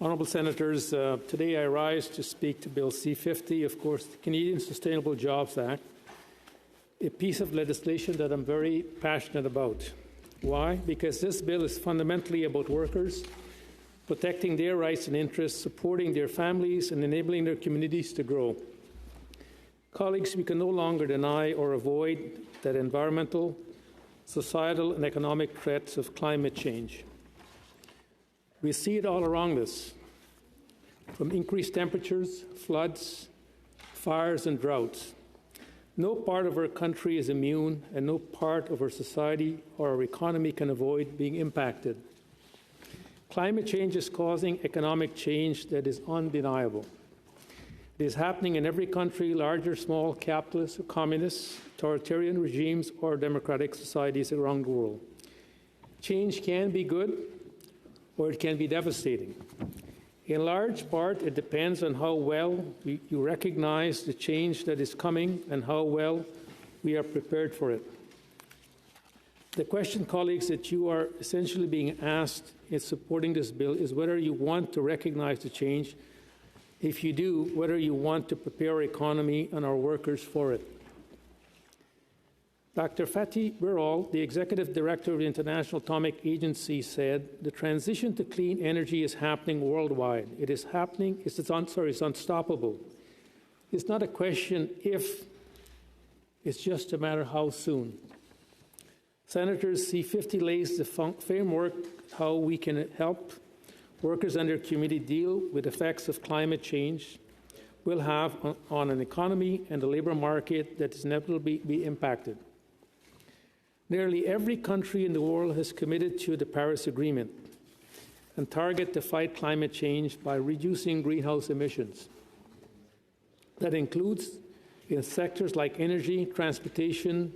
Honourable Senators, today I rise to speak to Bill C-50, of course, the Canadian Sustainable Jobs Act, a piece of legislation that I'm very passionate about. Why? Because this bill is fundamentally about workers, protecting their rights and interests, supporting their families, and enabling their communities to grow. Colleagues, we can no longer deny or avoid that environmental, societal, and economic threats of climate change. We see it all around us, from increased temperatures, floods, fires, and droughts. No part of our country is immune, and no part of our society or our economy can avoid being impacted. Climate change is causing economic change that is undeniable. It is happening in every country, large or small, capitalist or communist, authoritarian regimes, or democratic societies around the world. Change can be good, or it can be devastating. In large part, it depends on how well you recognize the change that is coming and how well we are prepared for it. The question, colleagues, that you are essentially being asked in supporting this bill is whether you want to recognize the change. If you do, whether you want to prepare our economy and our workers for it. Dr. Fatih Birol, the Executive Director of the International Atomic Agency, said, "The transition to clean energy is happening worldwide. It is happening, it's unstoppable. It's not a question if, it's just a matter how soon." Senators, C-50 lays the framework how we can help workers and their community deal with effects of climate change will have on an economy and the labour market that is inevitably be impacted. Nearly every country in the world has committed to the Paris Agreement and target to fight climate change by reducing greenhouse emissions. That includes in sectors like energy, transportation,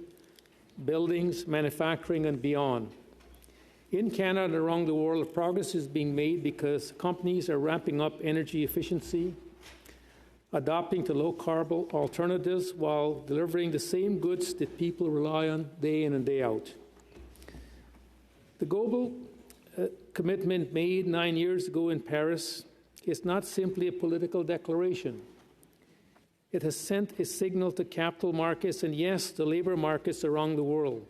buildings, manufacturing, and beyond. In Canada and around the world, progress is being made because companies are ramping up energy efficiency, adopting to low-carbon alternatives while delivering the same goods that people rely on day in and day out. The global commitment made 9 years ago in Paris is not simply a political declaration. It has sent a signal to capital markets and, yes, the labour markets around the world.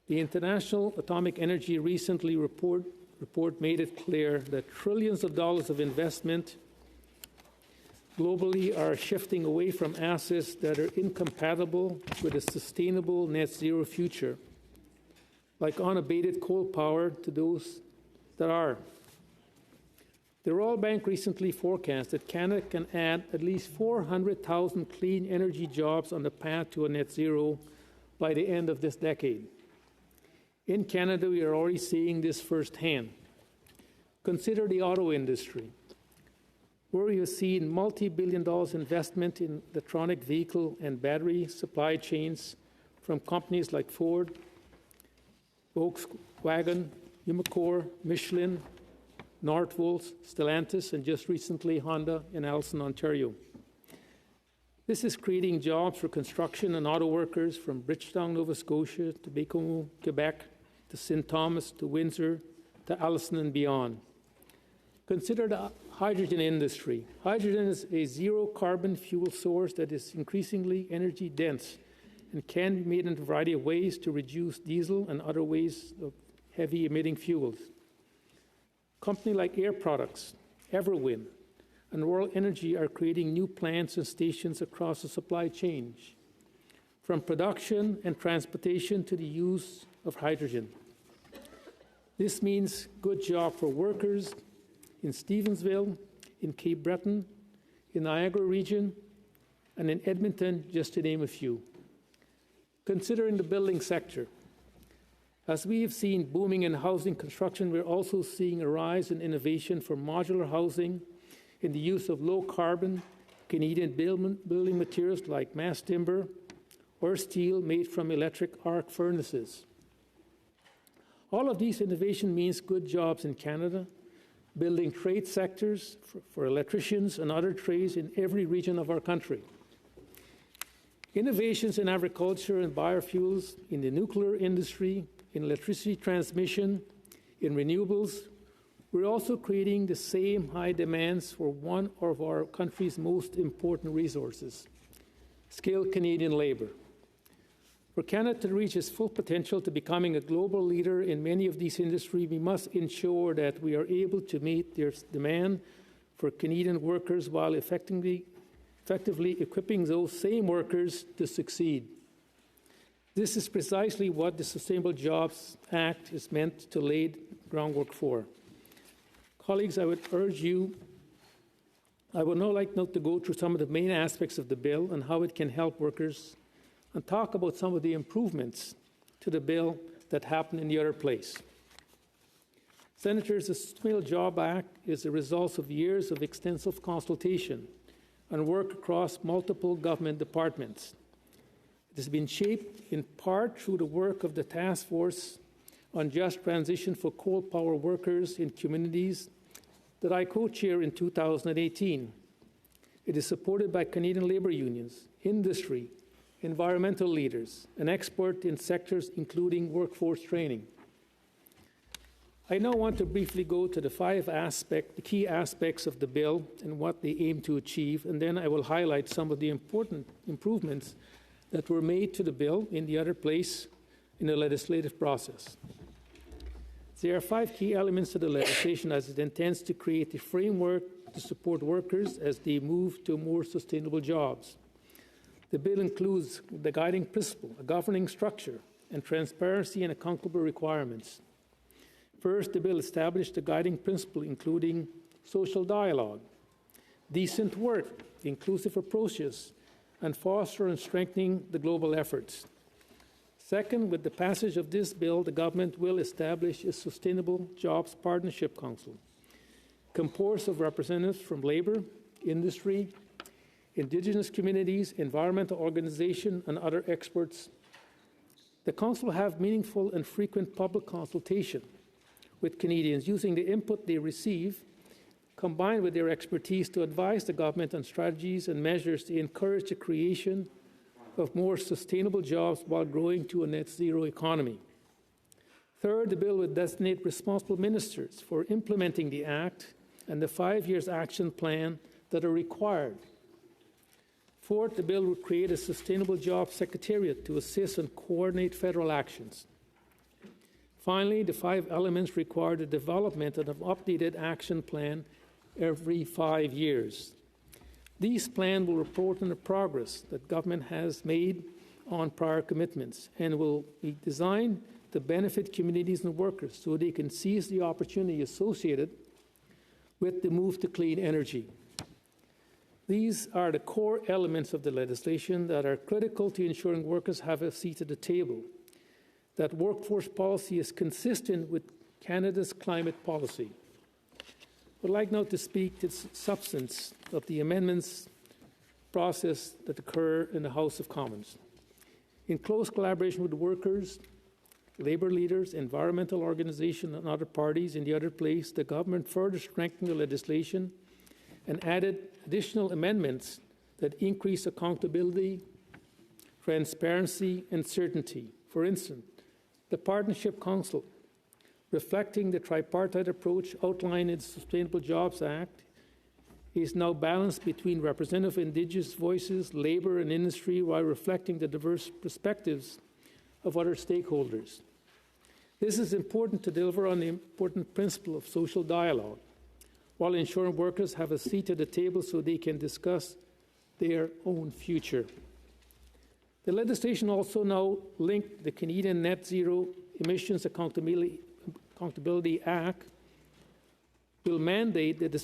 The International Atomic Energy recently report made it clear that trillions of dollars of investment globally are shifting away from assets that are incompatible with a sustainable net zero future, like unabated coal power, to those that are. The World Bank recently forecast that Canada can add at least 400,000 clean energy jobs on the path to a net zero by the end of this decade. In Canada, we are already seeing this firsthand. Consider the auto industry, where we have seen multi-billion-dollar investment in electronic vehicle and battery supply chains from companies like Ford, Volkswagen, Umicore, Michelin, Northvolt, Stellantis, and just recently Honda in Alliston, Ontario. This is creating jobs for construction and auto workers from Bridgetown, Nova Scotia, to Bécomo, Quebec, to St. Thomas, to Windsor, to Alliston and beyond. Consider the hydrogen industry. Hydrogen is a zero-carbon fuel source that is increasingly energy-dense and can be made in a variety of ways to reduce diesel and other ways of heavy-emitting fuels. Companies like Air Products, Everwind, and World Energy are creating new plants and stations across the supply chain, from production and transportation to the use of hydrogen. This means good job for workers in Stevensville, in Cape Breton, in the Niagara region, and in Edmonton, just to name a few. Considering the building sector, as we have seen booming in housing construction, we're also seeing a rise in innovation for modular housing, in the use of low-carbon Canadian building materials like mass timber or steel made from electric arc furnaces. All of these innovation means good jobs in Canada, building trade sectors for electricians and other trades in every region of our country. Innovations in agriculture and biofuels, in the nuclear industry, in electricity transmission, in renewables, We're also creating the same high demands for one of our country's most important resources, skilled Canadian labour. For Canada to reach its full potential to becoming a global leader in many of these industries, we must ensure that we are able to meet their demand for Canadian workers while effectively equipping those same workers to succeed. This is precisely what the Sustainable Jobs Act is meant to lay groundwork for. Colleagues, I would now like to go through some of the main aspects of the bill and how it can help workers, and talk about some of the improvements to the bill that happened in the other place. Senators, the Sustainable Job Act is the result of years of extensive consultation and work across multiple government departments. It has been shaped in part through the work of the Task Force on Just Transition for Coal Power Workers in Communities that I co-chair in 2018. It is supported by Canadian labour unions, industry, environmental leaders, and experts in sectors including workforce training. I now want to briefly go to the key aspects of the bill and what they aim to achieve, and then I will highlight some of the important improvements that were made to the bill in the other place in the legislative process. There are 5 key elements to the legislation as it intends to create a framework to support workers as they move to more sustainable jobs. The bill includes the guiding principle, a governing structure, and transparency and accountable requirements. First, the bill established a guiding principle including social dialogue, decent work, inclusive approaches, and foster and strengthening the global efforts. Second, with the passage of this bill, the government will establish a Sustainable Jobs Partnership Council, composed of representatives from labour, industry, Indigenous communities, environmental organizations, and other experts. The Council will have meaningful and frequent public consultation with Canadians using the input they receive, combined with their expertise to advise the government on strategies and measures to encourage the creation of more sustainable jobs while growing to a net zero economy. Third, the bill would designate responsible ministers for implementing the Act and the 5-year action plan that are required. Fourth, the bill would create a Sustainable Jobs Secretariat to assist and coordinate federal actions. Finally, the 5 elements require the development of an updated action plan every 5 years. These plans will report on the progress that government has made on prior commitments and will be designed to benefit communities and workers so they can seize the opportunity associated with the move to clean energy. These are the core elements of the legislation that are critical to ensuring workers have a seat at the table, that workforce policy is consistent with Canada's climate policy. I would like now to speak to the substance of the amendments process that occur in the House of Commons. In close collaboration with workers, labour leaders, environmental organizations, and other parties in the other place, the government further strengthened the legislation and added additional amendments that increase accountability, transparency, and certainty. For instance, the Partnership Council, reflecting the tripartite approach outlined in the Sustainable Jobs Act, is now balanced between representative Indigenous voices, labour, and industry, while reflecting the diverse perspectives of other stakeholders. This is important to deliver on the important principle of social dialogue, while ensuring workers have a seat at the table so they can discuss their own future. The legislation also now linked the Canadian Net Zero Emissions Accountability Act will mandate that the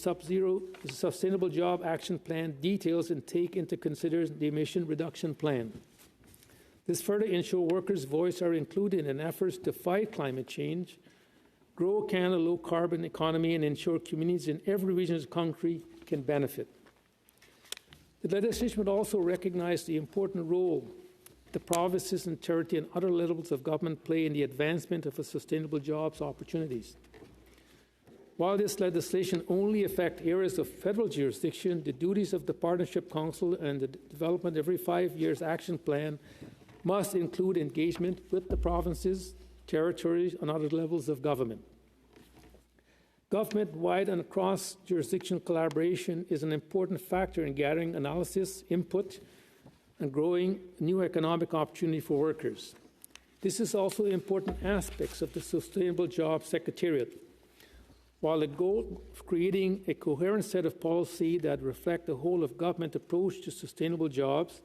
Sustainable Job Action Plan details and take into consideration the emission reduction plan. This further ensures workers' voice are included in efforts to fight climate change, grow Canada's low-carbon economy, and ensure communities in every region of the country can benefit. The legislation would also recognize the important role the provinces and territory and other levels of government play in the advancement of sustainable jobs opportunities. While this legislation only affects areas of federal jurisdiction, the duties of the Partnership Council and the development of every 5 years action plan must include engagement with the provinces, territories, and other levels of government. Government-wide and cross-jurisdictional collaboration is an important factor in gathering analysis, input, and growing new economic opportunity for workers. This is also important aspects of the Sustainable Jobs Secretariat. While the goal of creating a coherent set of policy that reflect the whole of government approach to sustainable jobs,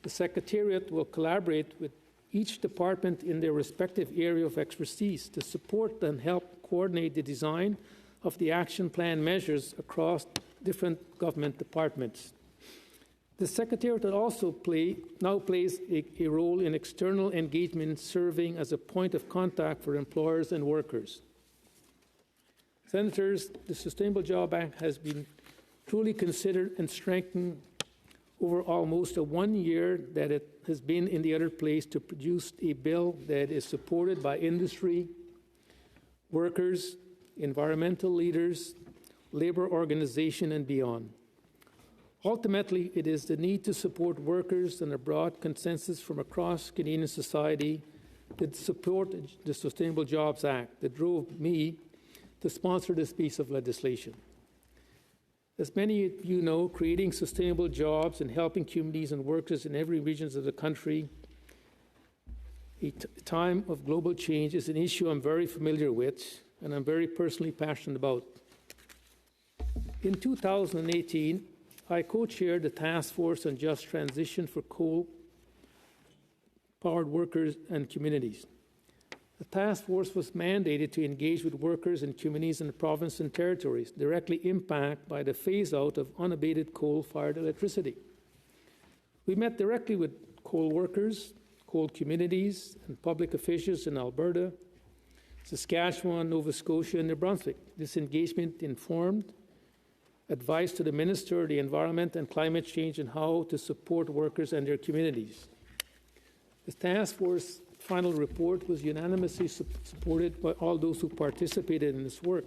the Secretariat will collaborate with each department in their respective area of expertise to support and help coordinate the design of the action plan measures across different government departments. The Secretariat also now plays a role in external engagement, serving as a point of contact for employers and workers. Senators, the Sustainable Job Act has been truly considered and strengthened over almost a 1 year that it has been in the other place to produce a bill that is supported by industry, workers, environmental leaders, labor organization, and beyond. Ultimately, it is the need to support workers and a broad consensus from across Canadian society that support the Sustainable Jobs Act that drove me to sponsor this piece of legislation. As many of you know, creating sustainable jobs and helping communities and workers in every region of the country, a time of global change, is an issue I'm very familiar with and I'm very personally passionate about. In 2018, I co-chaired the Task Force on Just Transition for Coal-Powered Workers and Communities. The task force was mandated to engage with workers and communities in the province and territories directly impacted by the phase-out of unabated coal-fired electricity. We met directly with coal workers, coal communities, and public officials in Alberta, Saskatchewan, Nova Scotia, and New Brunswick. This engagement informed advice to the Minister of the Environment and Climate Change on how to support workers and their communities. The task force final report was unanimously supported by all those who participated in this work.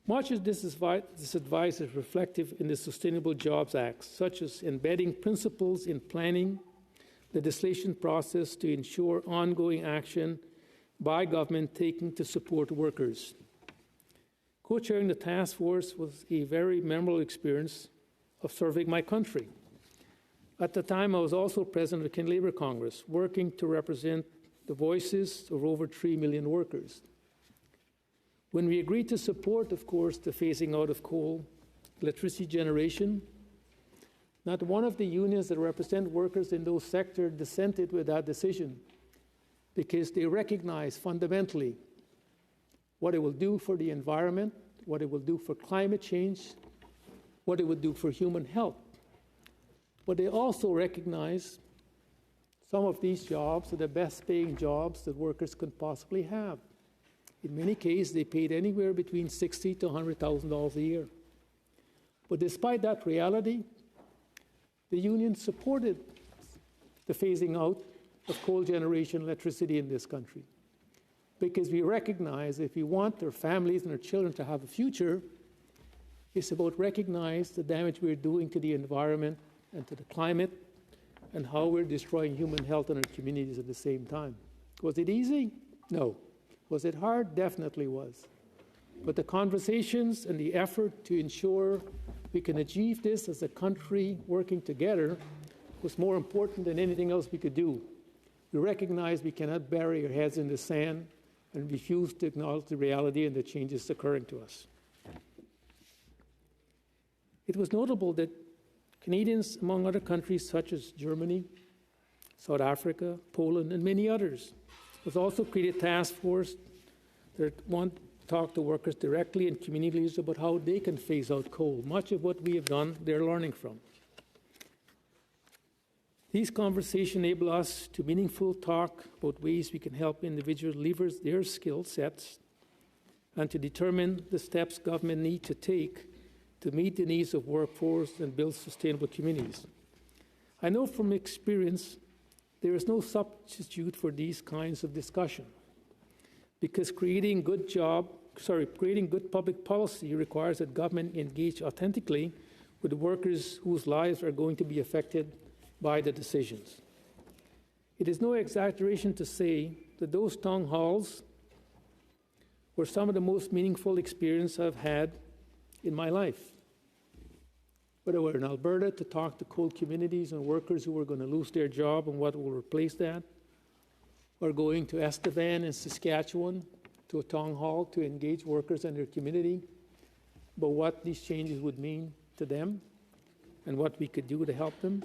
Much of this advice is reflective in the Sustainable Jobs Act, such as embedding principles in planning, legislation process to ensure ongoing action by government taken to support workers. Co-chairing the task force was a very memorable experience of serving my country. At the time, I was also president of the Canadian Labour Congress, working to represent the voices of over 3 million workers. When we agreed to support, of course, the phasing out of coal electricity generation, not one of the unions that represent workers in those sectors dissented with that decision, because they recognize fundamentally what it will do for the environment, what it will do for climate change, what it will do for human health. But they also recognize some of these jobs are the best paying jobs that workers could possibly have. In many cases, they paid anywhere between $60,000 to $100,000 a year. But despite that reality, the union supported the phasing out of coal generation electricity in this country, because we recognize if we want our families and our children to have a future, it's about recognize the damage we're doing to the environment and to the climate, and how we're destroying human health in our communities at the same time. Was it easy? No. Was it hard? Definitely was. But the conversations and the effort to ensure we can achieve this as a country working together was more important than anything else we could do. We recognize we cannot bury our heads in the sand and refuse to acknowledge the reality and the changes occurring to us. It was notable that Canadians, among other countries such as Germany, South Africa, Poland, and many others, was also created a task force that want to talk to workers directly and community leaders about how they can phase out coal. Much of what we have done, they're learning from. These conversations enable us to meaningful talk about ways we can help individuals leverage their skill sets and to determine the steps government need to take to meet the needs of workforce and build sustainable communities. I know from experience there is no substitute for these kinds of discussion, because creating good public policy requires that government engage authentically with the workers whose lives are going to be affected by the decisions. It is no exaggeration to say that those town halls were some of the most meaningful experiences I've had in my life. Whether we're in Alberta to talk to coal communities and workers who are going to lose their job and what will replace that, or going to Estevan in Saskatchewan to a town hall to engage workers in their community about what these changes would mean to them and what we could do to help them.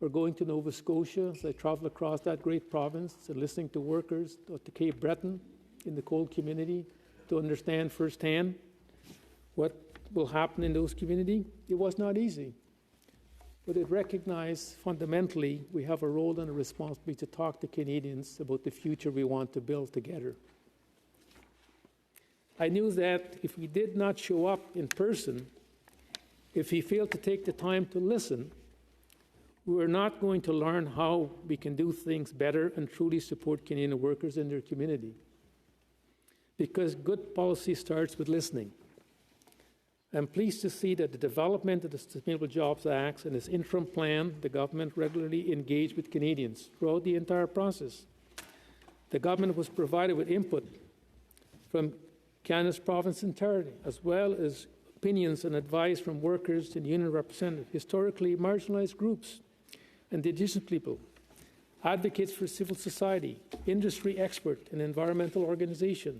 We're going to Nova Scotia as I travel across that great province and listening to workers to Cape Breton in the coal community to understand firsthand what will happen in those communities. It was not easy, but it recognized fundamentally we have a role and a responsibility to talk to Canadians about the future we want to build together. I knew that if we did not show up in person, if we failed to take the time to listen, we were not going to learn how we can do things better and truly support Canadian workers in their community. Because good policy starts with listening. I'm pleased to see that the development of the Sustainable Jobs Act and its interim plan, the government regularly engaged with Canadians throughout the entire process. The government was provided with input from Canada's province entirety, as well as opinions and advice from workers and union representatives, historically marginalized groups, Indigenous people, advocates for civil society, industry expert, and environmental organization.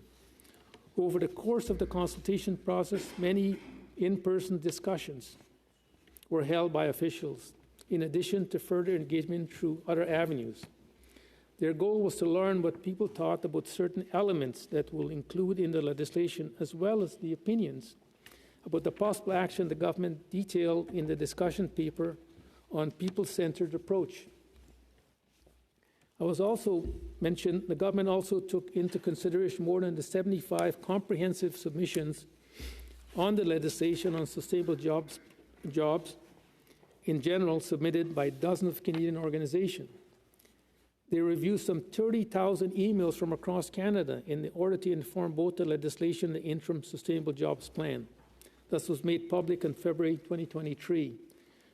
Over the course of the consultation process, many in-person discussions were held by officials, in addition to further engagement through other avenues. Their goal was to learn what people thought about certain elements that will include in the legislation, as well as the opinions about the possible action the government detailed in the discussion paper on people-centered approach. I was also mentioned the government also took into consideration more than the 75 comprehensive submissions on the legislation on sustainable jobs in general submitted by dozens of Canadian organizations. They reviewed some 30,000 emails from across Canada in order to inform both the legislation and the interim Sustainable Jobs Plan. This was made public in February 2023,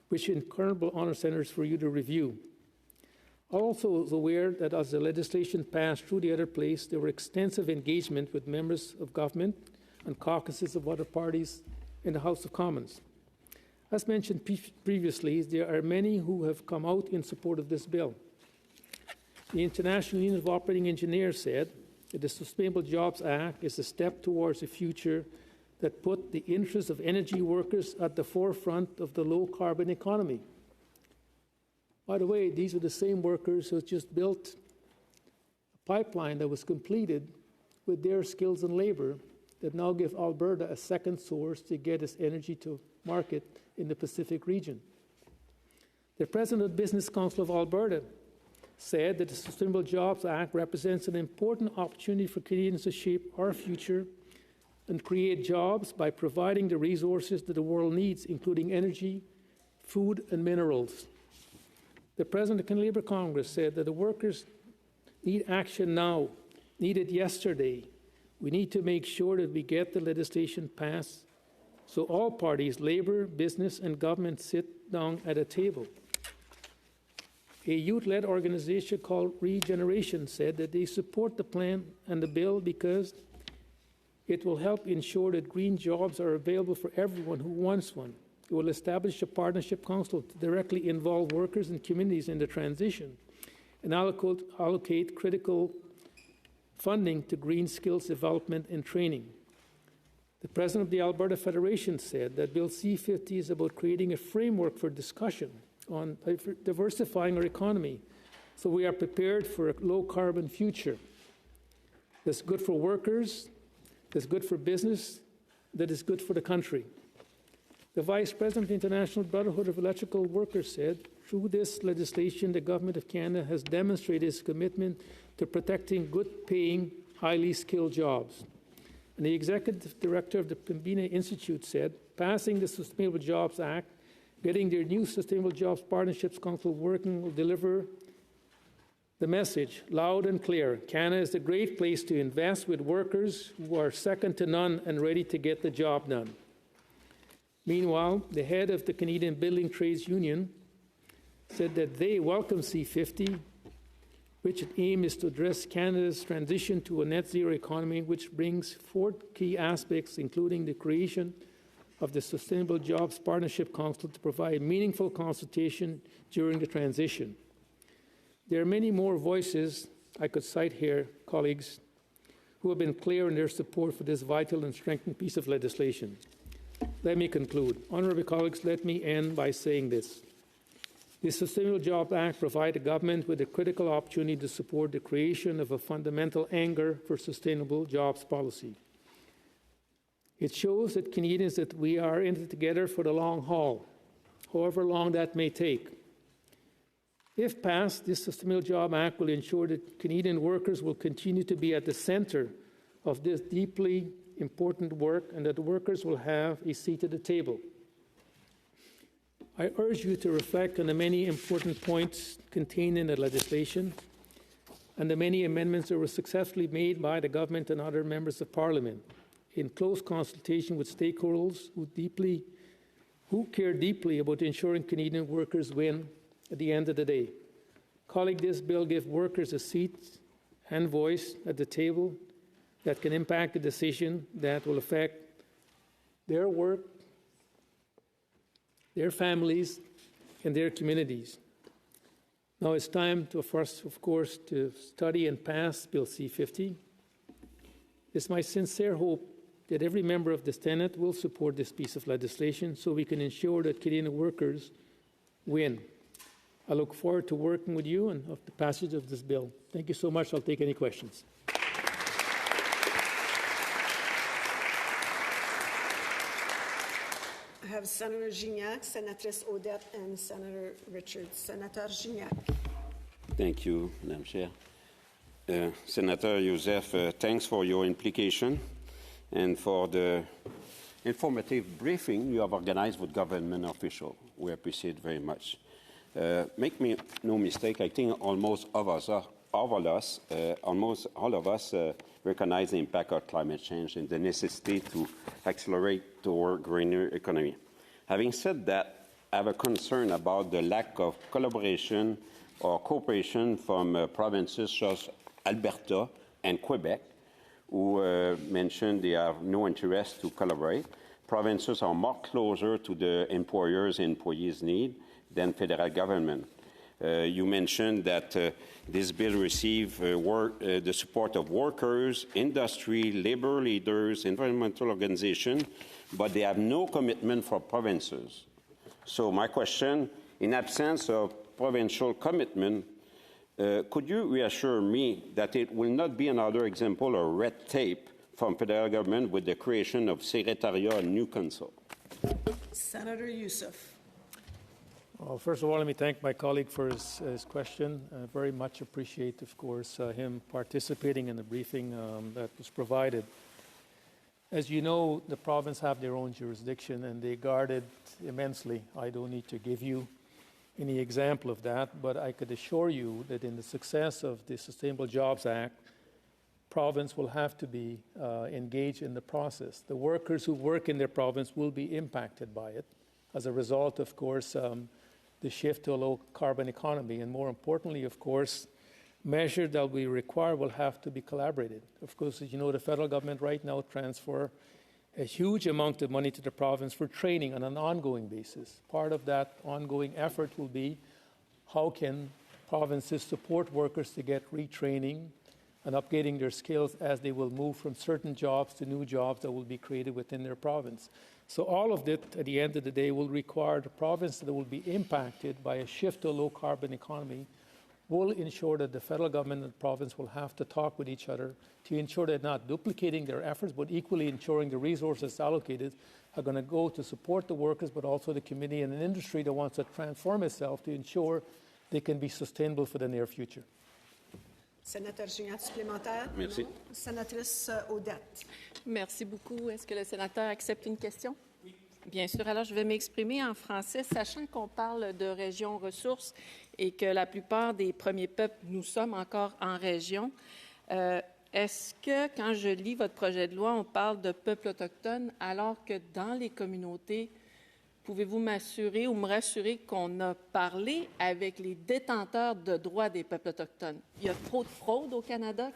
which incredible honor centers for you to review. I also was aware that as the legislation passed through the other place, there were extensive engagement with members of government and caucuses of other parties in the House of Commons. As mentioned previously, there are many who have come out in support of this bill. The International Union of Operating Engineers said that the Sustainable Jobs Act is a step towards a future that put the interests of energy workers at the forefront of the low-carbon economy. By the way, these are the same workers who just built a pipeline that was completed with their skills and labor that now give Alberta a second source to get its energy to market in the Pacific region. The President of the Business Council of Alberta said that the Sustainable Jobs Act represents an important opportunity for Canadians to shape our future and create jobs by providing the resources that the world needs, including energy, food, and minerals. The President of the Canadian Labour Congress said that the workers need action now, needed yesterday. We need to make sure that we get the legislation passed so all parties, Labour, business, and government, sit down at a table. A youth-led organization called Regeneration said that they support the plan and the bill because it will help ensure that green jobs are available for everyone who wants one. It will establish a partnership council to directly involve workers and communities in the transition and allocate critical funding to green skills development and training. The President of the Alberta Federation said that Bill C-50 is about creating a framework for discussion on diversifying our economy so we are prepared for a low-carbon future that's good for workers, that's good for business, that is good for the country. The Vice President of the International Brotherhood of Electrical Workers said, through this legislation, the Government of Canada has demonstrated its commitment to protecting good-paying, highly skilled jobs. And the Executive Director of the Pembina Institute said, passing the Sustainable Jobs Act, getting their new Sustainable Jobs Partnerships Council working will deliver the message loud and clear. Canada is a great place to invest with workers who are second to none and ready to get the job done. Meanwhile, the head of the Canadian Building Trades Union said that they welcome C-50, which aim is to address Canada's transition to a net zero economy, which brings 4 key aspects, including the creation of the Sustainable Jobs Partnership Council to provide meaningful consultation during the transition. There are many more voices I could cite here, colleagues, who have been clear in their support for this vital and strengthened piece of legislation. Let me conclude. Honourable colleagues, let me end by saying this. The Sustainable Jobs Act provides the government with a critical opportunity to support the creation of a fundamental anchor for sustainable jobs policy. It shows that Canadians that we are in it together for the long haul, however long that may take. If passed, this Sustainable Jobs Act will ensure that Canadian workers will continue to be at the centre of this deeply important work and that workers will have a seat at the table. I urge you to reflect on the many important points contained in the legislation and the many amendments that were successfully made by the government and other members of Parliament in close consultation with stakeholders who care deeply about ensuring Canadian workers win at the end of the day. Colleague, this bill gives workers a seat and voice at the table that can impact a decision that will affect their work, their families, and their communities. Now it's time for us, of course, to study and pass Bill C-50. It's my sincere hope that every member of the Senate will support this piece of legislation so we can ensure that Canadian workers win. I look forward to working with you and of the passage of this bill. Thank you so much. I'll take any questions. I have Senator Gignac, Senatrice Odette, and Senator Richards. Senator Gignac. Thank you, Madam Chair. Senator Joseph, thanks for your implication and for the informative briefing you have organized with government officials. We appreciate very much. Make me no mistake, I think almost all of us recognize the impact of climate change and the necessity to accelerate toward greener economy. Having said that, I have a concern about the lack of collaboration or cooperation from provinces such as Alberta and Quebec, who mentioned they have no interest to collaborate. Provinces are more closer to the employers' and employees' need than federal government. You mentioned that this bill received the support of workers, industry, labor leaders, environmental organizations, but they have no commitment for provinces. So my question, in absence of provincial commitment, could you reassure me that it will not be another example of red tape from federal government with the creation of Secretariat and new council? Senator Youssef. Well, first of all, let me thank my colleague for his question. I very much appreciate, of course, him participating in the briefing that was provided. As you know, the province have their own jurisdiction, and they guard it immensely. I don't need to give you any example of that, but I could assure you that in the success of the Sustainable Jobs Act, province will have to be engaged in the process. The workers who work in their province will be impacted by it as a result, of course, the shift to a low-carbon economy. And more importantly, of course, measures that we require will have to be collaborated. Of course, as you know, the federal government right now transfers a huge amount of money to the province for training on an ongoing basis. Part of that ongoing effort will be how can provinces support workers to get retraining and upgrading their skills as they will move from certain jobs to new jobs that will be created within their province. So all of that, at the end of the day, will require the province that will be impacted by a shift to a low-carbon economy will ensure that the federal government and the province will have to talk with each other to ensure they're not duplicating their efforts, but equally ensuring the resources allocated are going to go to support the workers, but also the community and an industry that wants to transform itself to ensure they can be sustainable for the near future. Sénateur Gignac supplémentaire? Merci. Non. Sénatrice Odette. Merci beaucoup. Est-ce que le sénateur accepte une question? Oui. Bien sûr. Alors, je vais m'exprimer en français, sachant qu'on parle de régions ressources et que la plupart des premiers peuples, nous sommes encore en région. Est-ce que, quand je lis votre projet de loi, on parle de peuples autochtones, alors que dans les communautés, pouvez-vous m'assurer ou me rassurer qu'on a parlé avec les détenteurs de droits des peuples autochtones? Il y a trop de fraude au Canada.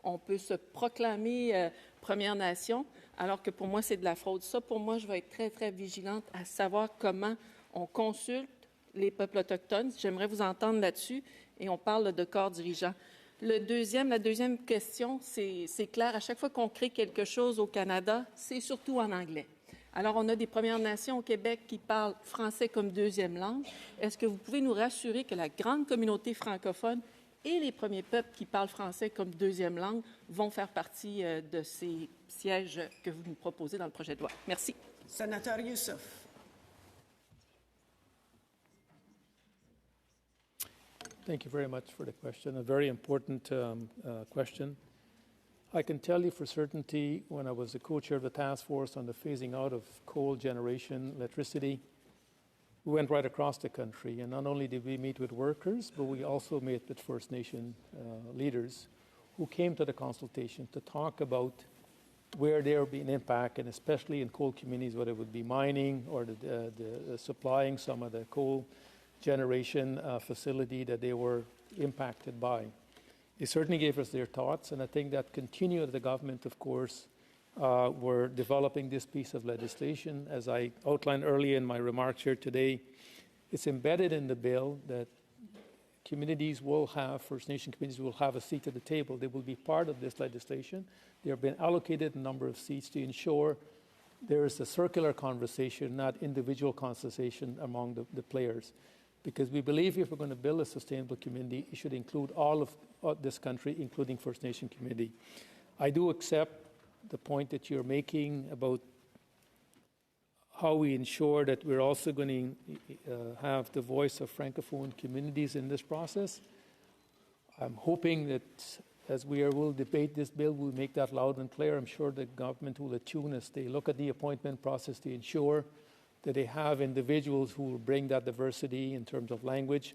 On peut se proclamer Première Nation, alors que pour moi, c'est de la fraude. Ça, pour moi, je vais être très, très vigilante à savoir comment on consulte les peuples autochtones. J'aimerais vous entendre là-dessus. Et on parle de corps dirigeants. La deuxième question, c'est clair. À chaque fois qu'on crée quelque chose au Canada, c'est surtout en anglais. Alors, on a des Premières Nations au Québec qui parlent français comme deuxième langue. Est-ce que vous pouvez nous rassurer que la grande communauté francophone et les premiers peuples qui parlent français comme deuxième langue vont faire partie de ces sièges que vous nous proposez dans le projet de loi? Merci. Sénateur Youssef. Thank you very much for the question, a very important question. I can tell you for certainty, when I was the co-chair of the task force on the phasing out of coal generation electricity, we went right across the country, and not only did we meet with workers, but we also met with First Nation leaders who came to the consultation to talk about where there would be an impact, and especially in coal communities, whether it would be mining or the supplying some of the coal generation facility that they were impacted by. They certainly gave us their thoughts, and I think that continued the government, of course, were developing this piece of legislation. As I outlined earlier in my remarks here today, it's embedded in the bill that communities will have, First Nation communities will have a seat at the table. They will be part of this legislation. They have been allocated a number of seats to ensure there is a circular conversation, not individual conversation among the players. Because we believe if we're going to build a sustainable community, it should include all of this country, including First Nation community. I do accept the point that you're making about how we ensure that we're also going to have the voice of Francophone communities in this process. I'm hoping that as we will debate this bill, we'll make that loud and clear. I'm sure the government will attune as they look at the appointment process to ensure that they have individuals who will bring that diversity in terms of language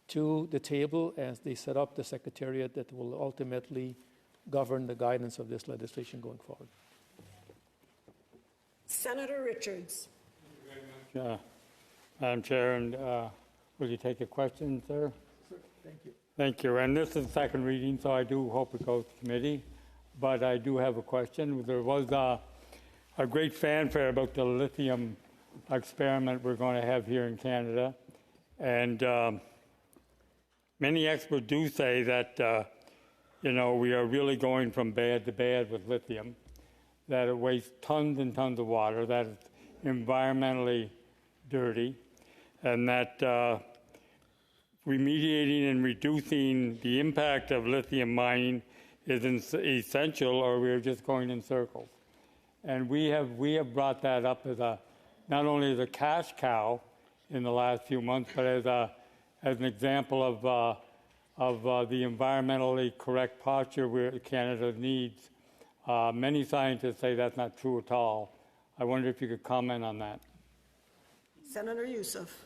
to the table as they set up the secretariat that will ultimately govern the guidance of this legislation going forward. Senator Richards. Thank you very much, Madam Chair, and will you take a question, sir? Sure, thank you. Thank you. And this is the second reading, so I do hope it goes to committee. But I do have a question. There was a great fanfare about the lithium experiment we're going to have here in Canada. And many experts do say that, we are really going from bad to bad with lithium, that it wastes tons and tons of water, that it's environmentally dirty, and that remediating and reducing the impact of lithium mining is essential, or we're just going in circles. And we have brought that up as not only as a cash cow in the last few months, but as an example of the environmentally correct posture where Canada needs. Many scientists say that's not true at all. I wonder if you could comment on that. Senator Youssef.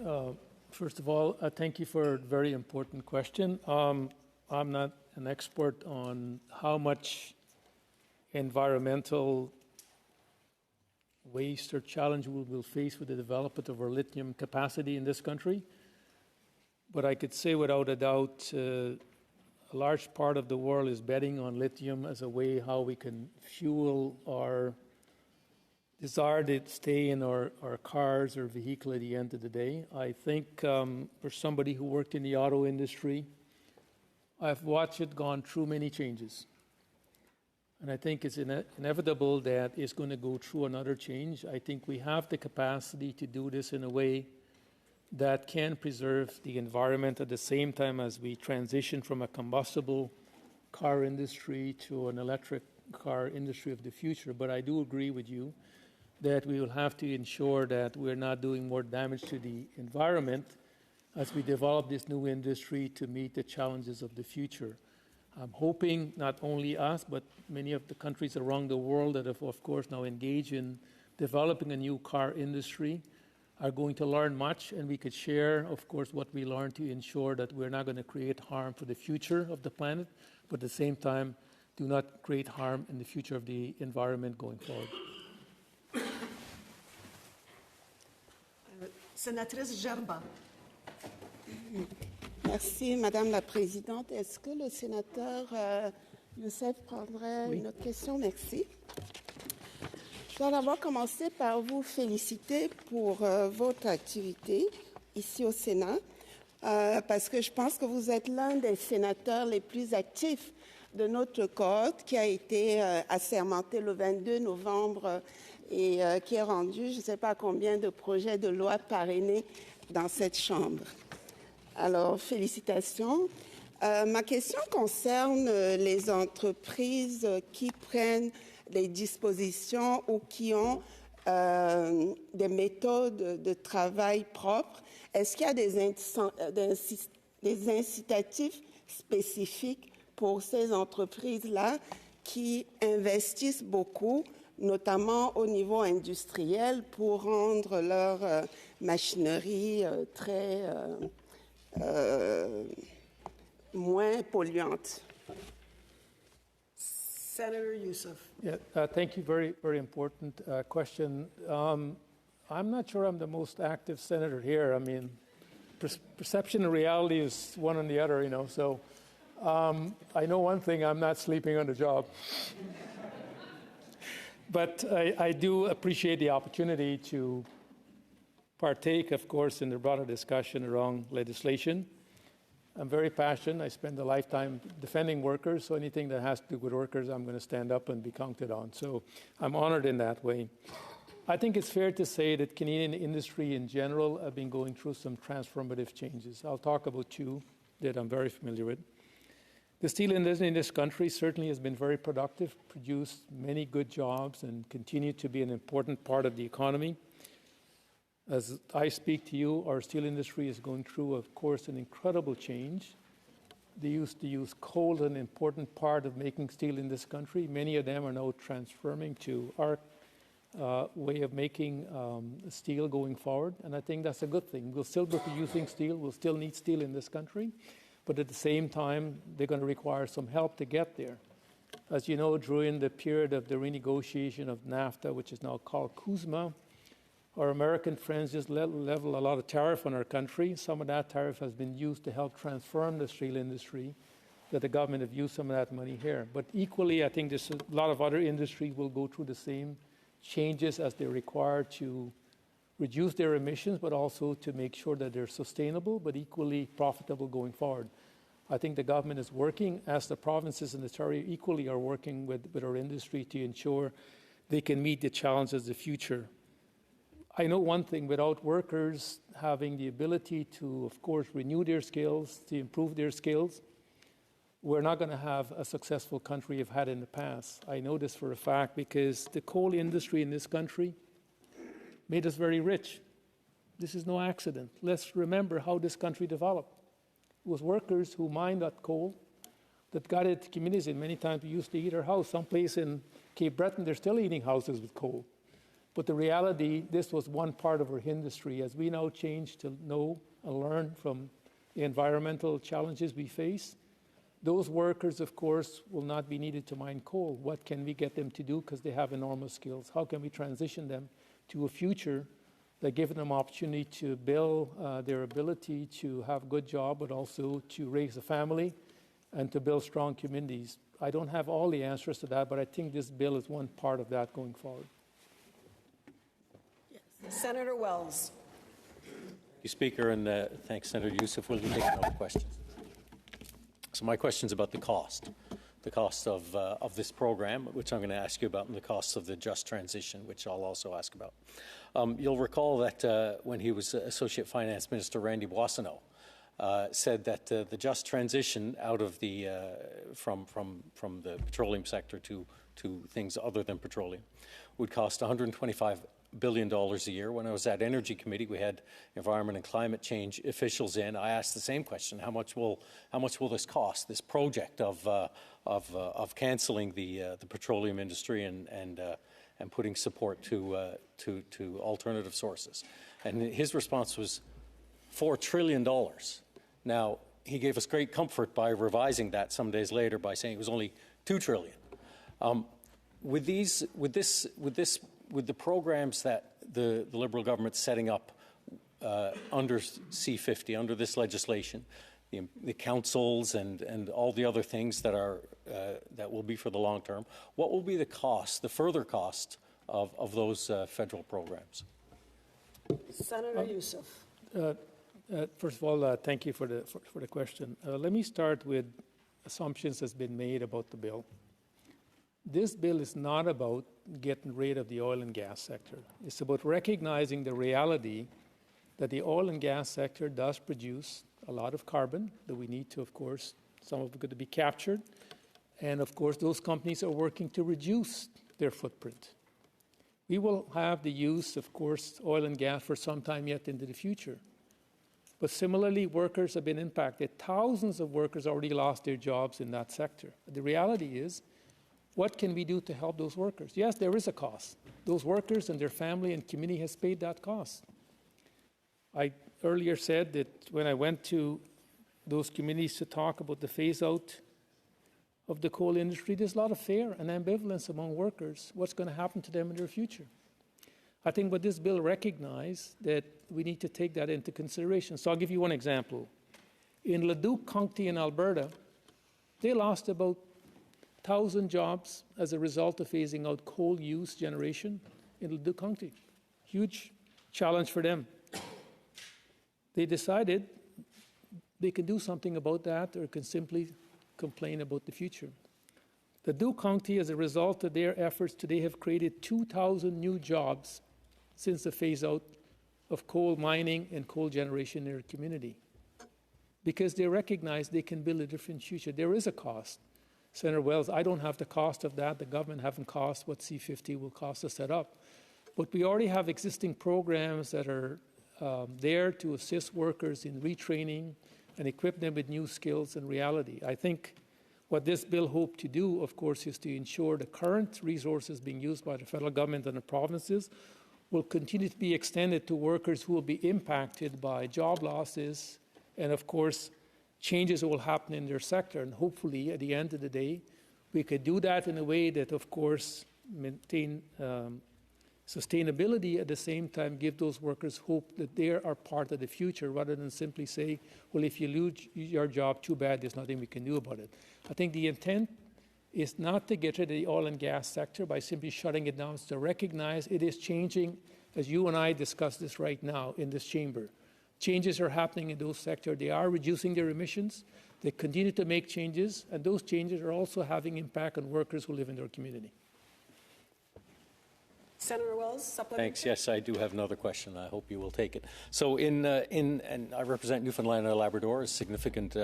First of all, thank you for a very important question. I'm not an expert on how much environmental waste or challenge we will face with the development of our lithium capacity in this country. But I could say without a doubt, a large part of the world is betting on lithium as a way how we can fuel our desire to stay in our cars or vehicle at the end of the day. I think for somebody who worked in the auto industry, I've watched it gone through many changes. And I think it's inevitable that it's going to go through another change. I think we have the capacity to do this in a way that can preserve the environment at the same time as we transition from a combustible car industry to an electric car industry of the future. But I do agree with you that we will have to ensure that we're not doing more damage to the environment as we develop this new industry to meet the challenges of the future. I'm hoping not only us, but many of the countries around the world that have, of course, now engaged in developing a new car industry are going to learn much, and we could share, of course, what we learn to ensure that we're not going to create harm for the future of the planet, but at the same time, do not create harm in the future of the environment going forward. Sénatrice Gerba. Merci, Madame la Présidente. Est-ce que le sénateur Youssef prendrait une autre question? Merci. Je dois d'abord commencer par vous féliciter pour votre activité ici au Sénat, parce que je pense que vous êtes l'un des sénateurs les plus actifs de notre cohorte qui a été assermenté le 22 novembre et qui est rendu, je ne sais pas combien de projets de loi parrainés dans cette Chambre. Alors, félicitations. Ma question concerne les entreprises qui prennent des dispositions ou qui ont des méthodes de travail propres. Est-ce qu'il y a des incitatifs spécifiques pour ces entreprises-là qui investissent beaucoup, notamment au niveau industriel, pour rendre leur machinerie très moins polluante? Senator Youssef. Yeah, thank you. Very, very important question. I'm not sure I'm the most active senator here. I mean, perception and reality is one and the other, you know. So I know one thing, I'm not sleeping on the job. But I do appreciate the opportunity to partake, of course, in the broader discussion around legislation. I'm very passionate. I spend a lifetime defending workers, so anything that has to do with workers, I'm going to stand up and be counted on. So I'm honored in that way. I think it's fair to say that Canadian industry in general have been going through some transformative changes. I'll talk about two that I'm very familiar with. The steel industry in this country certainly has been very productive, produced many good jobs, and continue to be an important part of the economy. As I speak to you, our steel industry is going through, of course, an incredible change. They used to use coal as an important part of making steel in this country. Many of them are now transforming to our way of making steel going forward, and I think that's a good thing. We'll still be producing steel. We'll still need steel in this country, but at the same time, they're going to require some help to get there. As you know, during the period of the renegotiation of NAFTA, which is now called CUSMA, our American friends just level a lot of tariff on our country. Some of that tariff has been used to help transform the steel industry, that the government have used some of that money here. But equally, I think there's a lot of other industries will go through the same changes as they're required to reduce their emissions, but also to make sure that they're sustainable, but equally profitable going forward. I think the government is working, as the provinces and the territory equally are working with our industry to ensure they can meet the challenges of the future. I know one thing, without workers having the ability to, of course, renew their skills, to improve their skills, we're not going to have a successful country we've had in the past. I know this for a fact because the coal industry in this country made us very rich. This is no accident. Let's remember how this country developed. It was workers who mined that coal that got it to communities, and many times we used to eat our house. Someplace in Cape Breton, they're still eating houses with coal. But the reality, this was one part of our industry. As we now change to know and learn from the environmental challenges we face, those workers, of course, will not be needed to mine coal. What can we get them to do because they have enormous skills? How can we transition them to a future that gives them opportunity to build their ability to have a good job, but also to raise a family and to build strong communities? I don't have all the answers to that, but I think this bill is one part of that going forward. Senator Wells. Thank you, Speaker, and thanks, Senator Youssef. We'll be taking other questions. So my question is about the cost of this program, which I'm going to ask you about, and the costs of the just transition, which I'll also ask about. You'll recall that when he was Associate Finance Minister, Randy Boissonnault said that the just transition out of the from the petroleum sector to things other than petroleum would cost $125 billion a year. When I was at Energy Committee, we had environment and climate change officials in. I asked the same question: How much will this cost? This project of cancelling the petroleum industry and putting support to alternative sources. And his response was $4 trillion. Now, he gave us great comfort by revising that some days later by saying it was only $2 trillion. With the programs that the Liberal government's setting up, under C-50, under this legislation, the councils and all the other things that are that will be for the long term, what will be the cost, the further cost of those federal programs? Senator Youssef. First of all, thank you for the question. Let me start with assumptions that's been made about the bill. This bill is not about getting rid of the oil and gas sector. It's about recognizing the reality that the oil and gas sector does produce a lot of carbon that we need to, of course, some of it going to be captured. And of course, those companies are working to reduce their footprint. We will have the use, of course, oil and gas for some time yet into the future. But similarly, workers have been impacted. Thousands of workers already lost their jobs in that sector. The reality is, what can we do to help those workers? Yes, there is a cost. Those workers and their family and community has paid that cost. I earlier said that when I went to those communities to talk about the phase-out of the coal industry, there's a lot of fear and ambivalence among workers. What's going to happen to them in their future? I think what this bill recognizes that we need to take that into consideration. So I'll give you one example. In Leduc County in Alberta, they lost about 1,000 jobs as a result of phasing out coal use generation in Leduc County. Huge challenge for them. They decided they can do something about that or can simply complain about the future. Leduc County, as a result of their efforts today, have created 2,000 new jobs since the phase-out of coal mining and coal generation in their community, because they recognize they can build a different future. There is a cost. Senator Wells, I don't have the cost of that. The government haven't cost what C-50 will cost to set up. But we already have existing programs that are there to assist workers in retraining and equip them with new skills and reality. I think what this bill hopes to do, of course, is to ensure the current resources being used by the federal government and the provinces will continue to be extended to workers who will be impacted by job losses and, of course, changes that will happen in their sector. And hopefully, at the end of the day, we could do that in a way that, of course, maintain sustainability, at the same time give those workers hope that they are part of the future, rather than simply say, well, if you lose your job, too bad, there's nothing we can do about it. I think the intent is not to get rid of the oil and gas sector by simply shutting it down. It's to recognize it is changing, as you and I discuss this right now in this chamber. Changes are happening in those sectors. They are reducing their emissions. They continue to make changes, and those changes are also having impact on workers who live in their community. Senator Wells, supplementary. Thanks. Yes, I do have another question. I hope you will take it. So and I represent Newfoundland and Labrador, a significant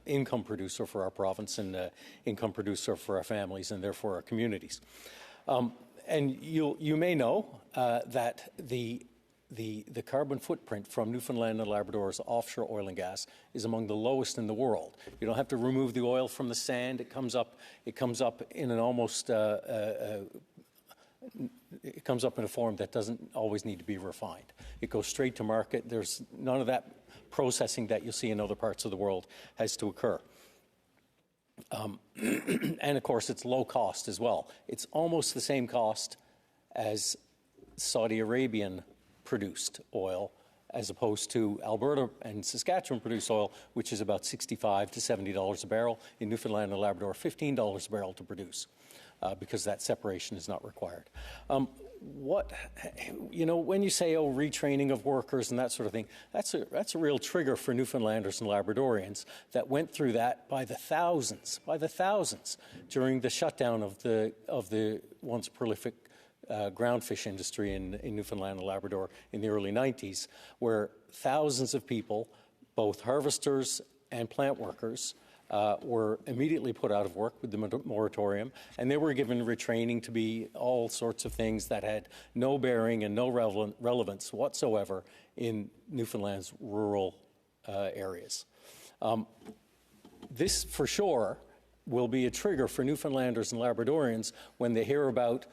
income producer for our province and income producer for our families and therefore our communities. And you may know that the carbon footprint from Newfoundland and Labrador's offshore oil and gas is among the lowest in the world. You don't have to remove the oil from the sand. It comes up in an almost it comes up in a form that doesn't always need to be refined. It goes straight to market. There's none of that processing that you'll see in other parts of the world has to occur. And of course, it's low cost as well. It's almost the same cost as Saudi Arabian produced oil, as opposed to Alberta and Saskatchewan produced oil, which is about $65 to $70 a barrel. In Newfoundland and Labrador, $15 a barrel to produce, because that separation is not required. When you say, retraining of workers and that sort of thing, that's a real trigger for Newfoundlanders and Labradorians that went through that by the thousands during the shutdown of the once prolific groundfish industry in Newfoundland and Labrador in the early 90s, where thousands of people, both harvesters and plant workers, were immediately put out of work with the moratorium, and they were given retraining to be all sorts of things that had no bearing and no relevance whatsoever in Newfoundland's rural areas. This, for sure, will be a trigger for Newfoundlanders and Labradorians when they hear about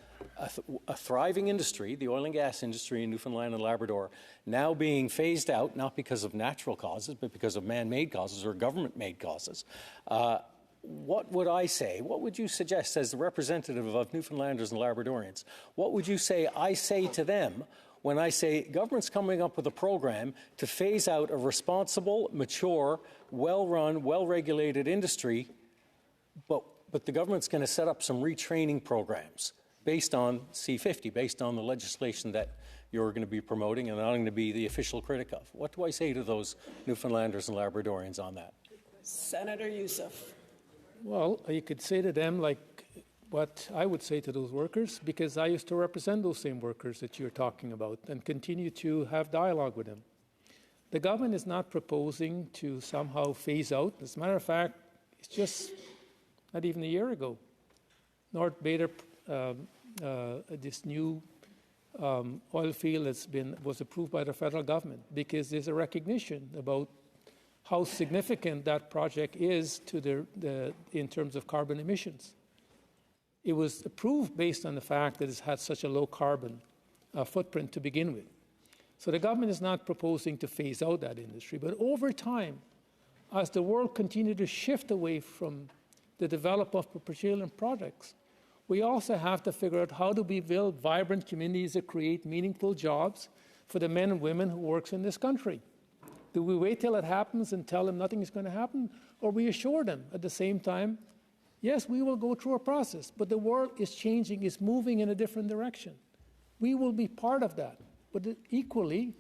a thriving industry, the oil and gas industry in Newfoundland and Labrador, now being phased out, not because of natural causes, but because of man-made causes or government-made causes. What would I say? What would you suggest as the representative of Newfoundlanders and Labradorians? What would you say I say to them when I say government's coming up with a program to phase out a responsible, mature, well-run, well-regulated industry, but the government's going to set up some retraining programs based on C-50, based on the legislation that you're going to be promoting and I'm going to be the official critic of. What do I say to those Newfoundlanders and Labradorians on that? Senator Youssef. Well, you could say to them like what I would say to those workers, because I used to represent those same workers that you're talking about and continue to have dialogue with them. The government is not proposing to somehow phase out. As a matter of fact, it's just not even a year ago. North Bader, this new oil field was approved by the federal government because there's a recognition about how significant that project is to in terms of carbon emissions. It was approved based on the fact that it's had such a low carbon footprint to begin with. So the government is not proposing to phase out that industry, but over time, as the world continues to shift away from the development of petroleum products, we also have to figure out how do we build vibrant communities that create meaningful jobs for the men and women who work in this country. Do we wait till it happens and tell them nothing is going to happen, or we assure them at the same time, yes, we will go through a process, but the world is changing, is moving in a different direction. We will be part of that. But equally,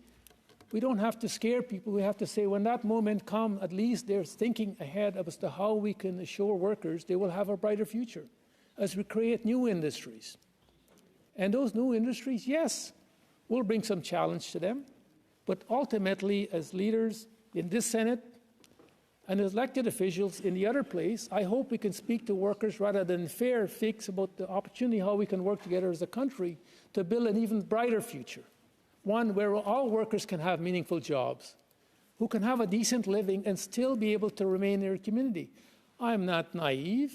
we don't have to scare people. We have to say when that moment comes, at least they're thinking ahead as to how we can assure workers they will have a brighter future as we create new industries. And those new industries, yes, will bring some challenge to them. But ultimately, as leaders in this Senate and as elected officials in the other place, I hope we can speak to workers rather than fair fix about the opportunity how we can work together as a country to build an even brighter future. One where all workers can have meaningful jobs, who can have a decent living and still be able to remain in their community. I'm not naive,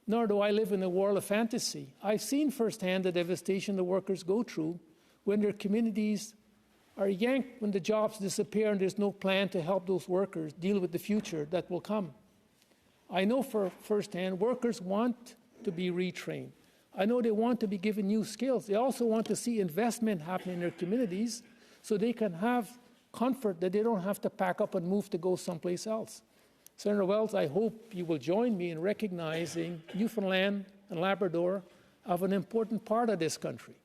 nor do I live in a world of fantasy. I've seen firsthand the devastation the workers go through when their communities are yanked, when the jobs disappear and there's no plan to help those workers deal with the future that will come. I know firsthand workers want to be retrained. I know they want to be given new skills. They also want to see investment happen in their communities so they can have comfort that they don't have to pack up and move to go someplace else. Senator Wells, I hope you will join me in recognizing Newfoundland and Labrador have an important part of this country,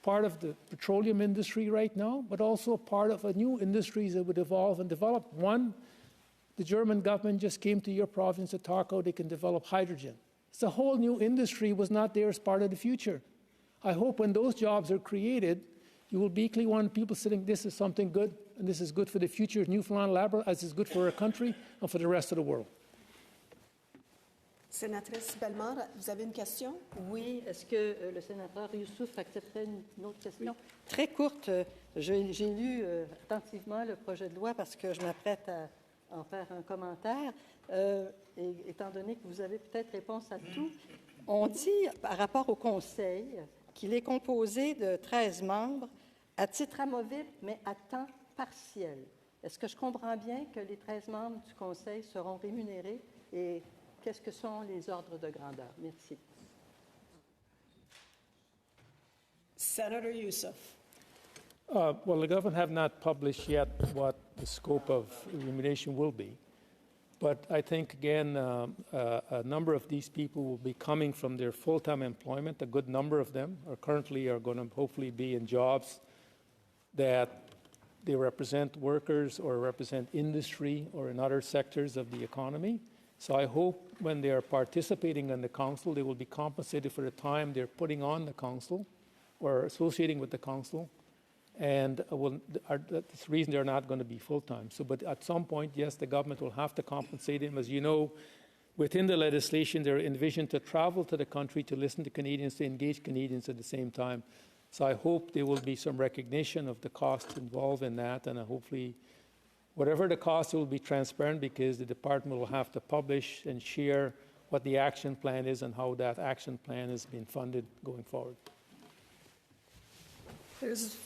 part of the petroleum industry right now, but also part of a new industries that would evolve and develop. One, the German government just came to your province to talk how they can develop hydrogen. It's a whole new industry was not there as part of the future. I hope when those jobs are created, you will be equally want people saying this is something good and this is good for the future of Newfoundland and Labrador as is good for our country and for the rest of the world. Sénatrice Bellemare, vous avez une question? Oui, est-ce que le sénateur Youssouf accepterait une autre question? Oui. Très courte. J'ai lu attentivement le projet de loi parce que je m'apprête à en faire un commentaire. Et étant donné que vous avez peut-être réponse à tout, on dit par rapport au Conseil qu'il est composé de 13 membres à titre amovible, mais à temps partiel. Est-ce que je comprends bien que les 13 membres du Conseil seront rémunérés et qu'est-ce que sont les ordres de grandeur? Merci. Senator Youssef. Well, the government have not published yet what the scope of remuneration will be. But I think, again, a number of these people will be coming from their full-time employment. A good number of them are currently going to hopefully be in jobs that they represent workers or represent industry or in other sectors of the economy. So I hope when they are participating in the council, they will be compensated for the time they're putting on the council or associating with the council. And that's the reason they're not going to be full-time. So, but at some point, yes, the government will have to compensate them. As you know, within the legislation, they're envisioned to travel to the country to listen to Canadians, to engage Canadians at the same time. So I hope there will be some recognition of the costs involved in that, and hopefully, whatever the cost, it will be transparent because the department will have to publish and share what the action plan is and how that action plan is being funded going forward. There's